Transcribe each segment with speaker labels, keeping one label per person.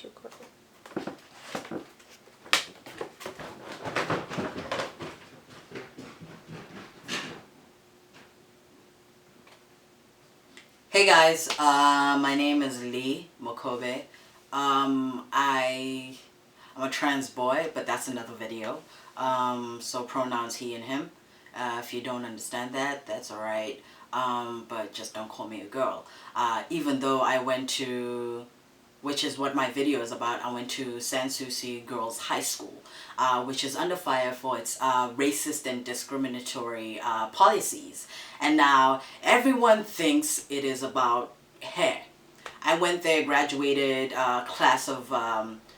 Speaker 1: شكرا.
Speaker 2: Hey guys, my name is Lee Mokobe. I'm a trans boy, but that's another video. So pronouns he and him. If you don't understand that, that's alright. But just don't call me a girl. Even though I went to, which is what my video is about, I went to Souci Girls High School, which is under fire for its racist and discriminatory policies. And now everyone thinks it is about hair. I went there, graduated class of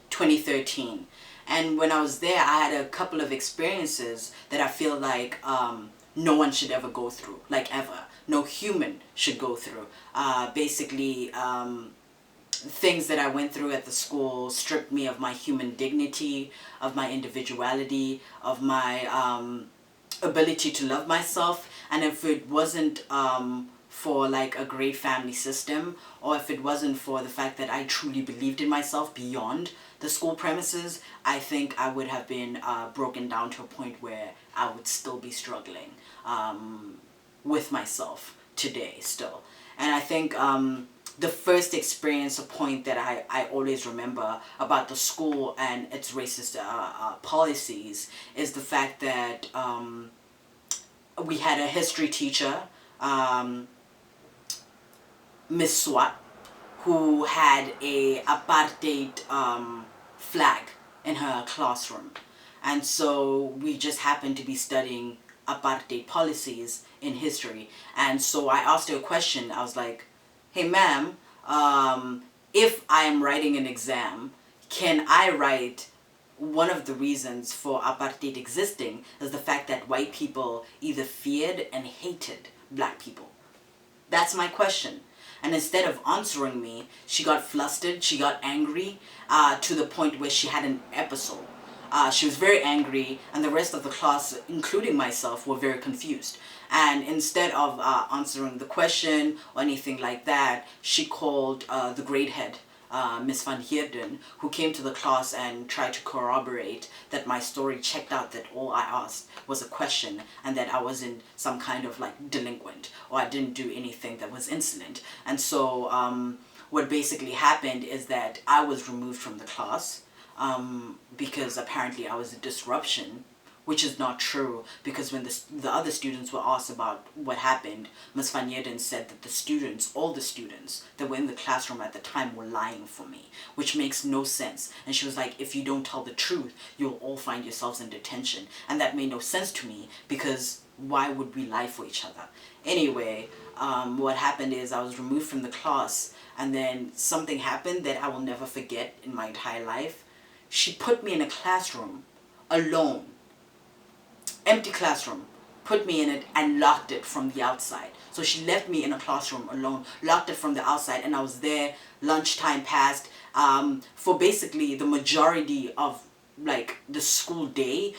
Speaker 2: 2013. And when I was there, I had a couple of experiences that I feel like no one should ever go through, like ever. No human should go through. Basically, things that I went through at the school stripped me of my human dignity, of my individuality, of my ability to love myself. And if it wasn't for like a great family system, or if it wasn't for the fact that I truly believed in myself beyond the school premises, I think I would have been broken down to a point where I would still be struggling with myself today still. And I think the first experience, a point that I always remember about the school and its racist policies is the fact that we had a history teacher, Miss Swat, who had a apartheid flag in her classroom. And so we just happened to be studying apartheid policies in history. And so I asked her a question. I was like, hey ma'am, if I am writing an exam, can I write one of the reasons for apartheid existing is the fact that white people either feared and hated black people? That's my question. And instead of answering me, she got flustered, she got angry, to the point where she had an episode. She was very angry, and the rest of the class, including myself, were very confused. And instead of answering the question or anything like that, she called the grade head, Miss Van Heerden, who came to the class and tried to corroborate that my story checked out, that all I asked was a question and that I wasn't some kind of like delinquent or I didn't do anything that was insolent. And so what basically happened is that I was removed from the class because apparently I was a disruption, which is not true, because when the other students were asked about what happened, Ms. Van Heerden said that the students, all the students that were in the classroom at the time were lying for me, which makes no sense. And she was like, if you don't tell the truth, you'll all find yourselves in detention. And that made no sense to me, because why would we lie for each other? Anyway, what happened is I was removed from the class, and then something happened that I will never forget in my entire life. She put me in a classroom alone. Empty classroom, put me in it and locked it from the outside. So she left me in a classroom alone, locked it from the outside, and I was there, lunchtime passed, for basically the majority of like the school day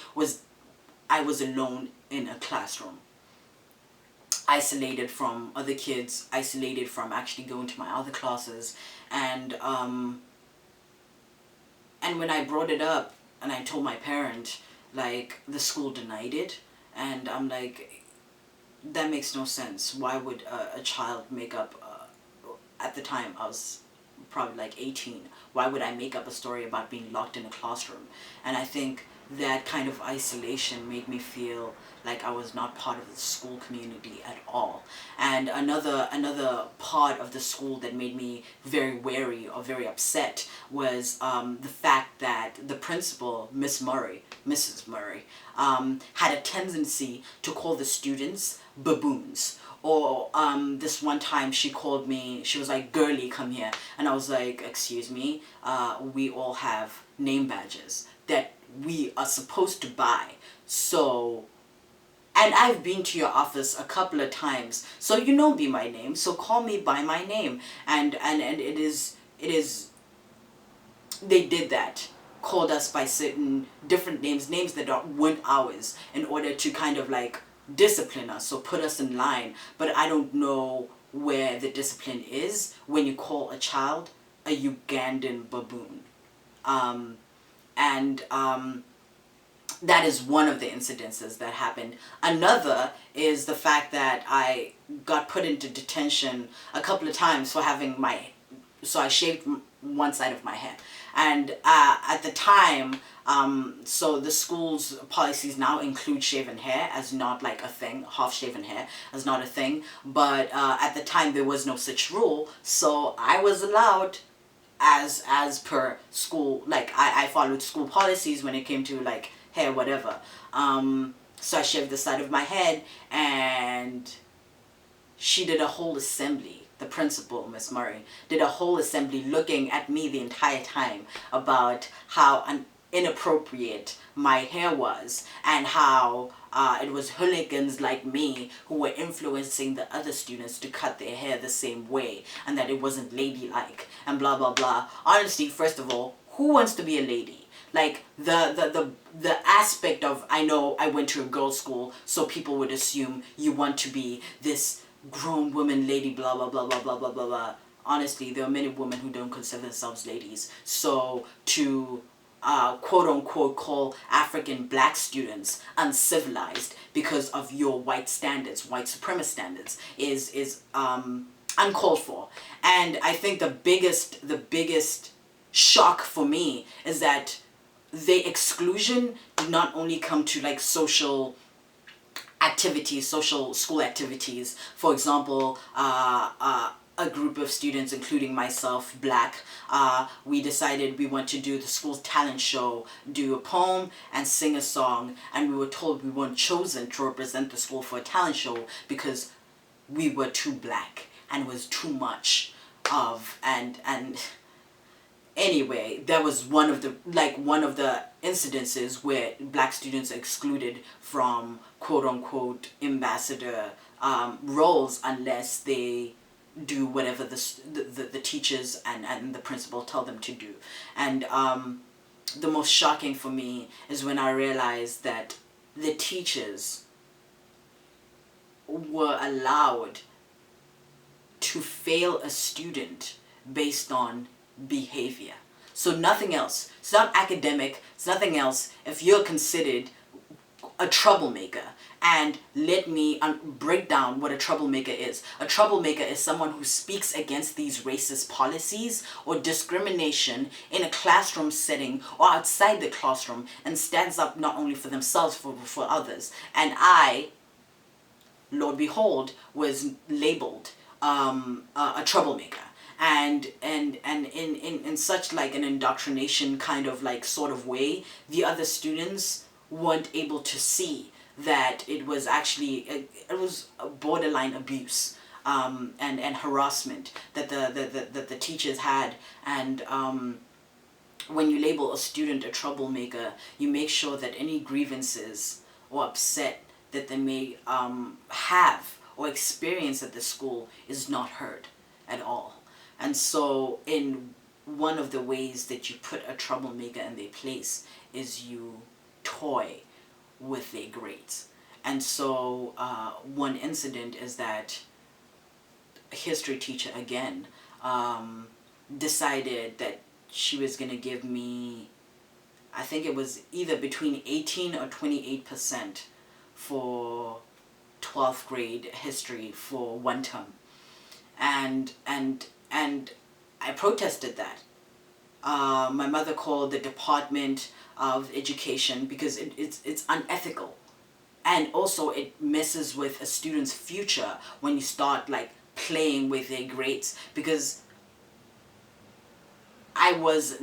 Speaker 2: I was alone in a classroom. Isolated from other kids, isolated from actually going to my other classes, and when I brought it up and I told my parent, like, the school denied it, and I'm like, that makes no sense. Why would a child make up, at the time I was probably like 18, why would I make up a story about being locked in a classroom? And I think that kind of isolation made me feel like I was not part of the school community at all. And another part of the school that made me very wary or very upset was the fact that the principal, Mrs. Murray, had a tendency to call the students baboons. Or this one time she called me, she was like, girly, come here. And I was like, excuse me, we all have name badges that we are supposed to buy. So, and I've been to your office a couple of times, so you know me by name, so call me by my name. And it is, they did that. Called us by certain different names that weren't ours, in order to kind of like discipline us or put us in line. But I don't know where the discipline is when you call a child a Ugandan baboon. And that is one of the incidences that happened. Another is the fact that I got put into detention a couple of times for having so I shaved one side of my hair. And at the time, so the school's policies now include shaven hair as not like a thing, half shaven hair as not a thing. But at the time there was no such rule, so I was allowed as per school, like I followed school policies when it came to like hair, whatever. So I shaved the side of my head, and she did a whole assembly. The principal, Miss Murray, did a whole assembly looking at me the entire time about how inappropriate my hair was, and how it was hooligans like me who were influencing the other students to cut their hair the same way, and that it wasn't ladylike, and blah blah blah. Honestly, first of all, who wants to be a lady? Like the aspect of, I know I went to a girls' school, so people would assume you want to be this grown woman lady, blah blah blah blah blah blah blah blah. Honestly, there are many women who don't consider themselves ladies. So to quote unquote call African black students uncivilized because of your white standards, white supremacist standards, is uncalled for. And I think the biggest shock for me is that the exclusion did not only come to like social activities, social school activities. For example, a group of students, including myself, black, we decided we want to do the school's talent show, do a poem and sing a song, and we were told we weren't chosen to represent the school for a talent show because we were too black and it was too much of, and anyway, that was one of the incidences where black students are excluded from quote unquote ambassador roles unless they do whatever the teachers and the principal tell them to do. And the most shocking for me is when I realized that the teachers were allowed to fail a student based on behavior. So nothing else. It's not academic. It's nothing else. If you're considered a troublemaker, and let me break down what a troublemaker is. A troublemaker is someone who speaks against these racist policies or discrimination in a classroom setting or outside the classroom and stands up not only for themselves, for others. And I, Lord behold, was labeled a troublemaker. And in such like an indoctrination kind of like sort of way, the other students weren't able to see that it was actually it was a borderline abuse and harassment that the teachers had. And when you label a student a troublemaker, you make sure that any grievances or upset that they may have or experience at the school is not heard at all. And so in one of the ways that you put a troublemaker in their place is you toy with their grades. And so one incident is that a history teacher again decided that she was going to give me, I think it was either between 18 or 28% for 12th grade history for one term. And I protested that. My mother called the Department of Education because it's unethical, and also it messes with a student's future when you start like playing with their grades. Because I was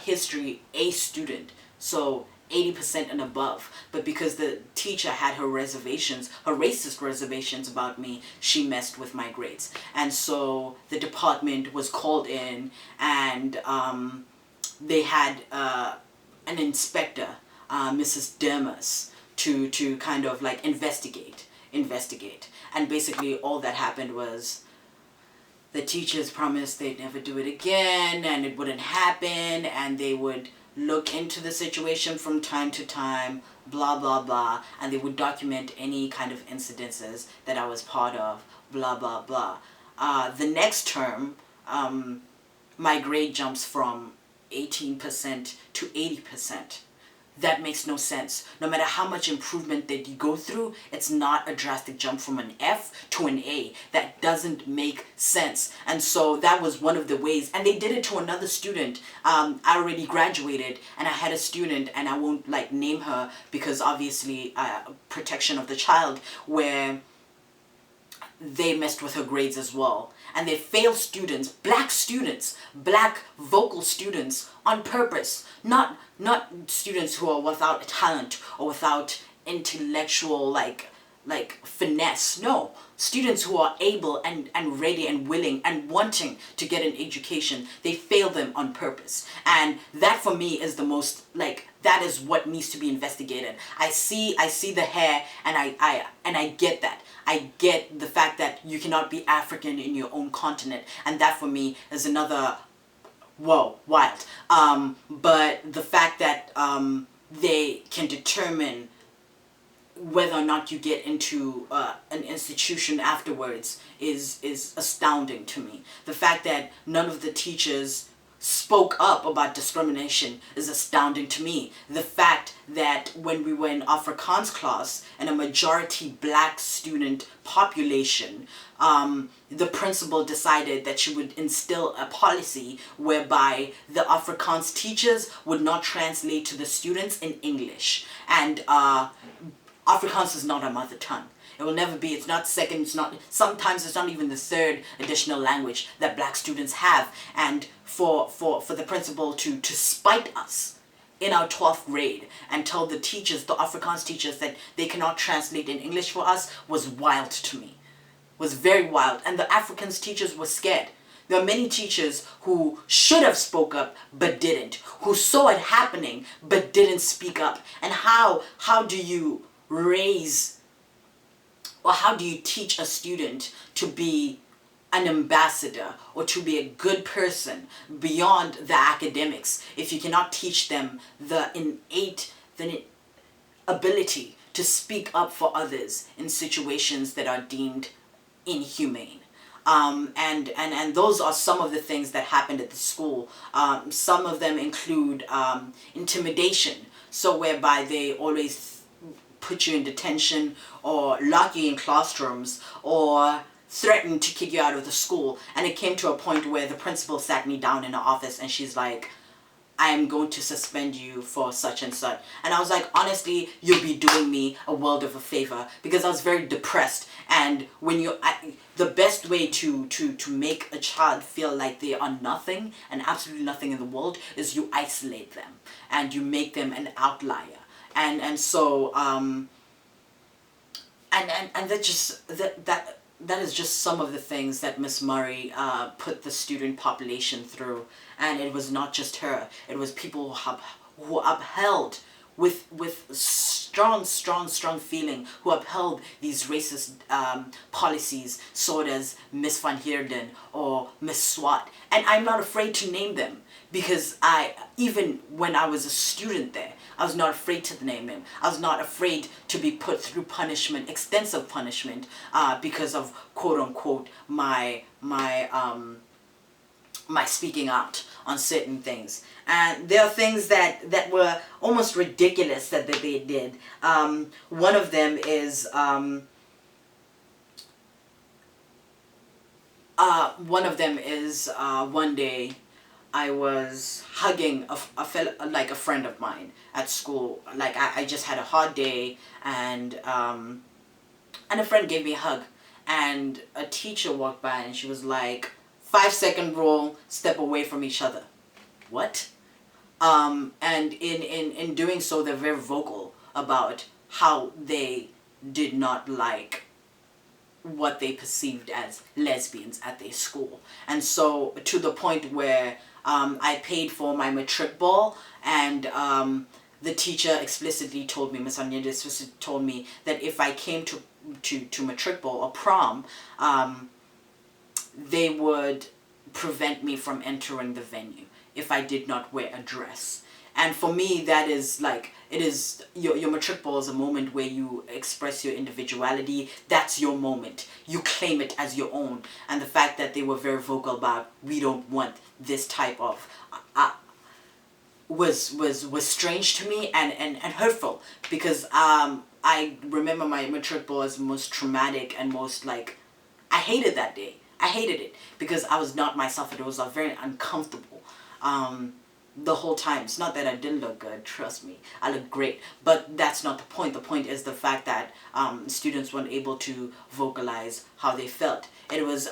Speaker 2: history A student, so 80% and above, but because the teacher had her reservations, her racist reservations about me, she messed with my grades. And so the department was called in, and they had an inspector, Mrs. Dermas, to kind of like investigate. And basically all that happened was the teachers promised they'd never do it again, and it wouldn't happen, and they would look into the situation from time to time, blah blah blah, and they would document any kind of incidences that I was part of, blah blah blah. The next term, my grade jumps from 18% to 80%. That makes no sense. No matter how much improvement that you go through, it's not a drastic jump from an F to an A. That doesn't make sense. And so that was one of the ways. And they did it to another student. I already graduated, and I had a student, and I won't like name her because obviously protection of the child, where they messed with her grades as well. And they failed students, black vocal students on purpose. Not students who are without talent or without intellectual like finesse. No, students who are able and ready and willing and wanting to get an education. They fail them on purpose. And that for me is the most that is what needs to be investigated. I see the hair, and I get that. I get the fact that you cannot be African in your own continent, and that for me is another whoa, wild. But the fact that they can determine whether or not you get into an institution afterwards is astounding to me. The fact that none of the teachers spoke up about discrimination is astounding to me. The fact that when we were in Afrikaans class and a majority black student population, the principal decided that she would instill a policy whereby the Afrikaans teachers would not translate to the students in English. And Afrikaans is not our mother tongue. It will never be. It's not second. It's not. Sometimes it's not even the third additional language that black students have. And for the principal to spite us in our 12th grade and tell the teachers, the Afrikaans teachers, that they cannot translate in English for us was wild to me. Was very wild. And the Afrikaans teachers were scared. There are many teachers who should have spoke up but didn't. Who saw it happening but didn't speak up. And how do you raise, or how do you teach a student to be an ambassador or to be a good person beyond the academics if you cannot teach them the innate ability to speak up for others in situations that are deemed inhumane? And those are some of the things that happened at the school. Some of them include intimidation, so whereby they always put you in detention or lock you in classrooms or threaten to kick you out of the school. And it came to a point where the principal sat me down in her office and she's like, I am going to suspend you for such and such. And I was like, honestly, you'll be doing me a world of a favor, because I was very depressed. And when the best way to make a child feel like they are nothing and absolutely nothing in the world is you isolate them and you make them an outlier. And so and that is just some of the things that Miss Murray put the student population through. And it was not just her. It was people who upheld with strong feeling, who upheld these racist policies, sort as Miss Van Heerden or Miss Swat. And I'm not afraid to name them, because even when I was a student there, I was not afraid to name him. I was not afraid to be put through punishment, extensive punishment, because of quote unquote my speaking out on certain things. And there are things that were almost ridiculous that they did. One of them is one day I was hugging a friend of mine at school. Like I just had a hard day, and a friend gave me a hug, and a teacher walked by and she was like, 5-second rule, step away from each other. What? And in doing so, they're very vocal about how they did not like what they perceived as lesbians at their school. And so to the point where I paid for my Matric ball, and the teacher explicitly told me, Miss Onyeda explicitly told me that if I came to Matric ball or prom, they would prevent me from entering the venue if I did not wear a dress. And for me, that is like, it is, your Matric ball is a moment where you express your individuality. That's your moment. You claim it as your own. And the fact that they were very vocal about, we don't want this type of, was strange to me and hurtful, because I remember my matric ball as most traumatic and most like, I hated that day. I hated it because I was not myself, and it was very uncomfortable the whole time. It's not that I didn't look good, trust me, I look great, but that's not the point. The point is the fact that students weren't able to vocalize how they felt. It was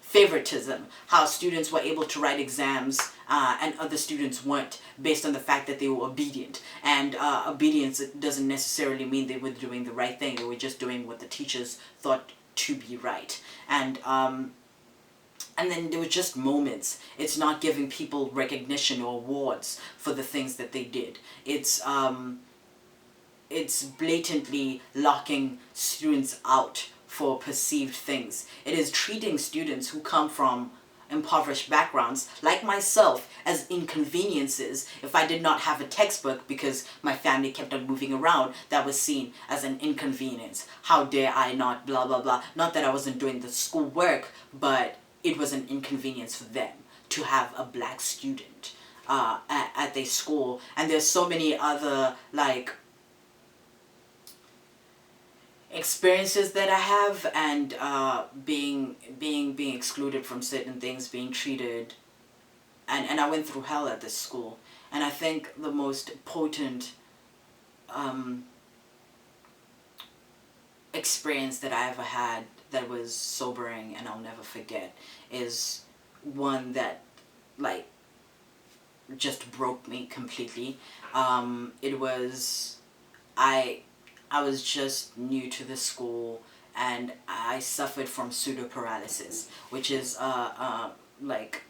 Speaker 2: favoritism, how students were able to write exams and other students weren't, based on the fact that they were obedient. And obedience doesn't necessarily mean they were doing the right thing. They were just doing what the teachers thought to be right. And then there were just moments. It's not giving people recognition or awards for the things that they did. It's blatantly locking students out for perceived things. It is treating students who come from impoverished backgrounds, like myself, as inconveniences. If I did not have a textbook because my family kept on moving around, that was seen as an inconvenience. How dare I not, blah, blah, blah. Not that I wasn't doing the school work, but it was an inconvenience for them to have a black student at their school. And there's so many other, like, experiences that I have, and being excluded from certain things, being treated, and I went through hell at this school. And I think the most potent experience that I ever had that was sobering and I'll never forget is one that, like, just broke me completely. It was, I was just new to the school, and I suffered from pseudo-paralysis, which is like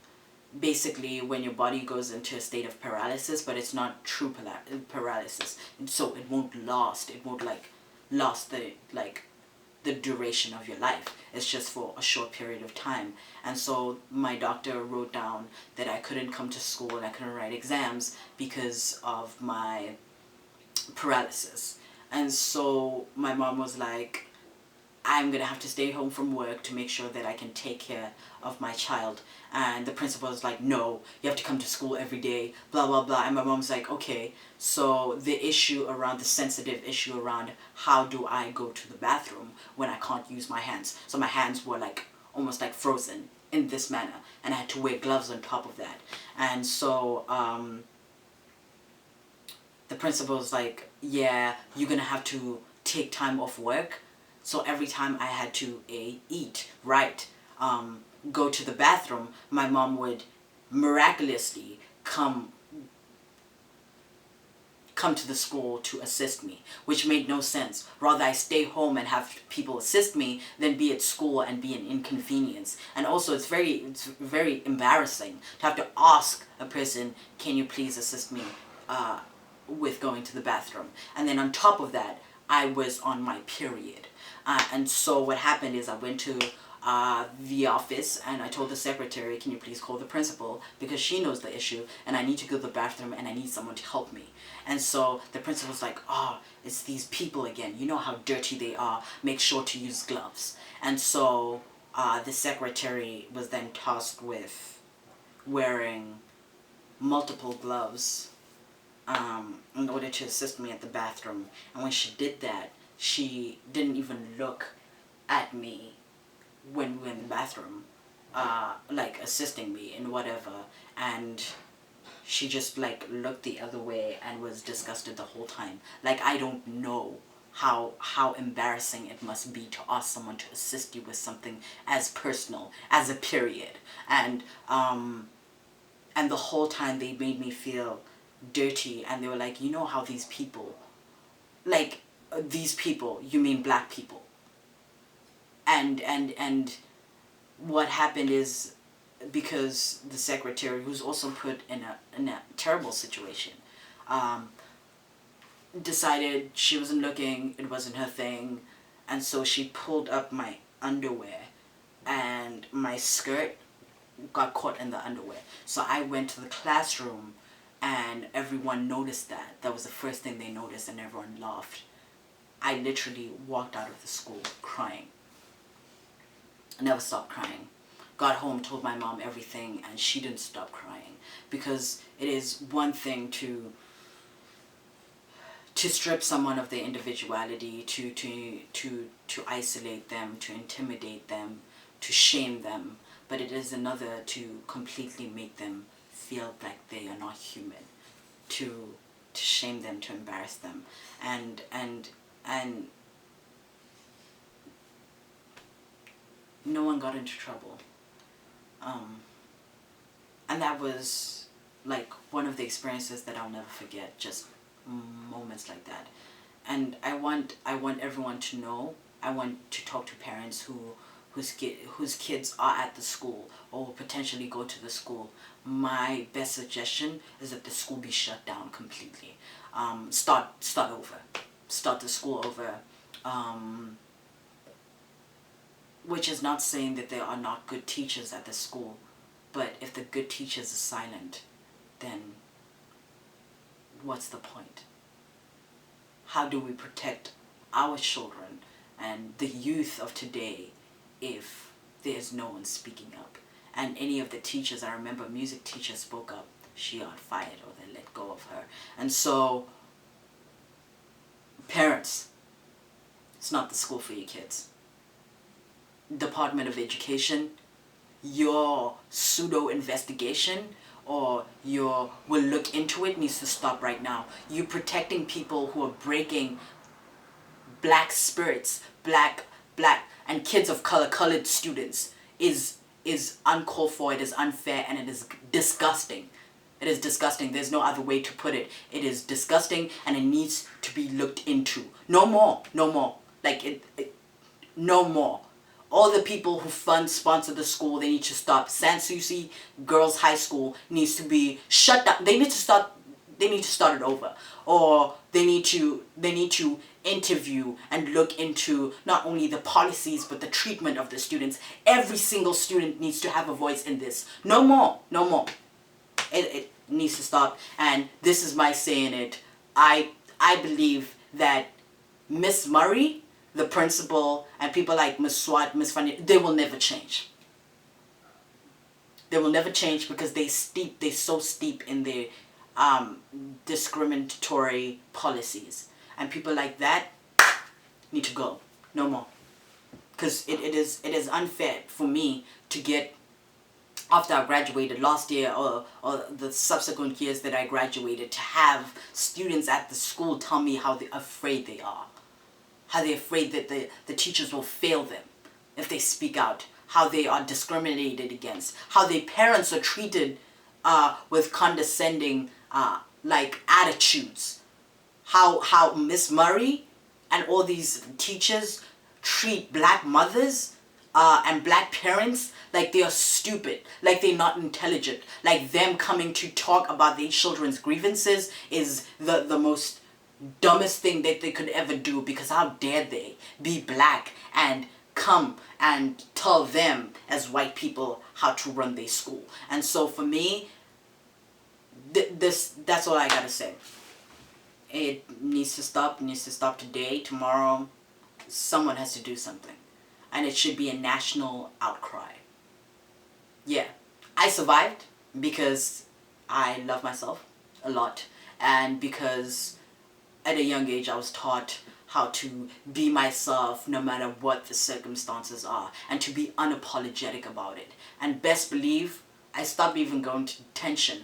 Speaker 2: basically when your body goes into a state of paralysis, but it's not true paralysis, and so it won't last. It won't like last the duration of your life. It's just for a short period of time. And so my doctor wrote down that I couldn't come to school and I couldn't write exams because of my paralysis. And so my mom was like, I'm gonna have to stay home from work to make sure that I can take care of my child. And the principal was like, no, you have to come to school every day, blah, blah, blah. And my mom's like, okay. So the sensitive issue around how do I go to the bathroom when I can't use my hands. So my hands were like, almost like frozen in this manner. And I had to wear gloves on top of that. And so, the principal was like, yeah, you're gonna have to take time off work. So every time I had to eat, right, go to the bathroom, my mom would miraculously come to the school to assist me, which made no sense. Rather, I stay home and have people assist me than be at school and be an inconvenience. And also, it's very embarrassing to have to ask a person, can you please assist me with going to the bathroom? And then on top of that, I was on my period. And so what happened is I went to the office and I told the secretary, can you please call the principal, because she knows the issue and I need to go to the bathroom and I need someone to help me. And so the principal was like, oh, it's these people again. You know how dirty they are. Make sure to use gloves. And so the secretary was then tasked with wearing multiple gloves in order to assist me at the bathroom. And when she did that, she didn't even look at me when we were in the bathroom, like assisting me in whatever, and she just like looked the other way and was disgusted the whole time. Like, I don't know how embarrassing it must be to ask someone to assist you with something as personal as a period. And the whole time they made me feel dirty, and they were like, you know how these people, like, these people, you mean black people. And what happened is, because the secretary, who's also put in a terrible situation, decided she wasn't looking, it wasn't her thing, and so she pulled up my underwear, and my skirt got caught in the underwear. So I went to the classroom, and everyone noticed that. That was the first thing they noticed, and everyone laughed. I literally walked out of the school crying. I never stopped crying got home, told my mom everything, and she didn't stop crying. Because it is one thing to strip someone of their individuality, to isolate them, to intimidate them, to shame them, but it is another to completely make them feel like they are not human, to shame them, to embarrass them, and no one got into trouble. And that was like one of the experiences that I'll never forget, just moments like that. And I want everyone to know, I want to talk to parents whose kids are at the school or potentially go to the school. My best suggestion is that the school be shut down completely. Start over. Start the school over. Which is not saying that there are not good teachers at the school, but if the good teachers are silent, then what's the point? How do we protect our children and the youth of today if there's no one speaking up? And any of the teachers, I remember music teacher spoke up, she got fired or they let go of her. And so, parents, it's not the school for your kids. Department of Education, your pseudo investigation or your will look into it needs to stop right now. You protecting people who are breaking black spirits, black and kids of color, colored students is uncalled for. It is unfair and it is disgusting. It is disgusting. There's no other way to put it. It is disgusting and it needs to be looked into. No more. Like no more. All the people who sponsor the school, they need to stop. Souci Girls High School needs to be shut down. They need to start it over. Or they need to interview and look into not only the policies but the treatment of the students. Every single student needs to have a voice in this. No more. It needs to stop. And this is my saying it. I believe that Miss Murray, the principal, and people like Miss Swat, Miss Funny, they will never change. They will never change because they're so steep in their discriminatory policies. And people like that need to go. No more. Because it is unfair for me to get, after I graduated last year or the subsequent years that I graduated, to have students at the school tell me how afraid they are. How they're afraid that the teachers will fail them if they speak out. How they are discriminated against. How their parents are treated with condescending like attitudes. How Miss Murray and all these teachers treat black mothers and black parents like they are stupid, like they're not intelligent, like them coming to talk about their children's grievances is the most dumbest thing that they could ever do, because how dare they be black and come and tell them as white people how to run their school. And so for me, that's all I gotta say. It needs to stop. It needs to stop today, tomorrow. Someone has to do something. And it should be a national outcry. Yeah, I survived because I love myself a lot, and because at a young age I was taught how to be myself no matter what the circumstances are, and to be unapologetic about it. And best believe I stopped even going to detention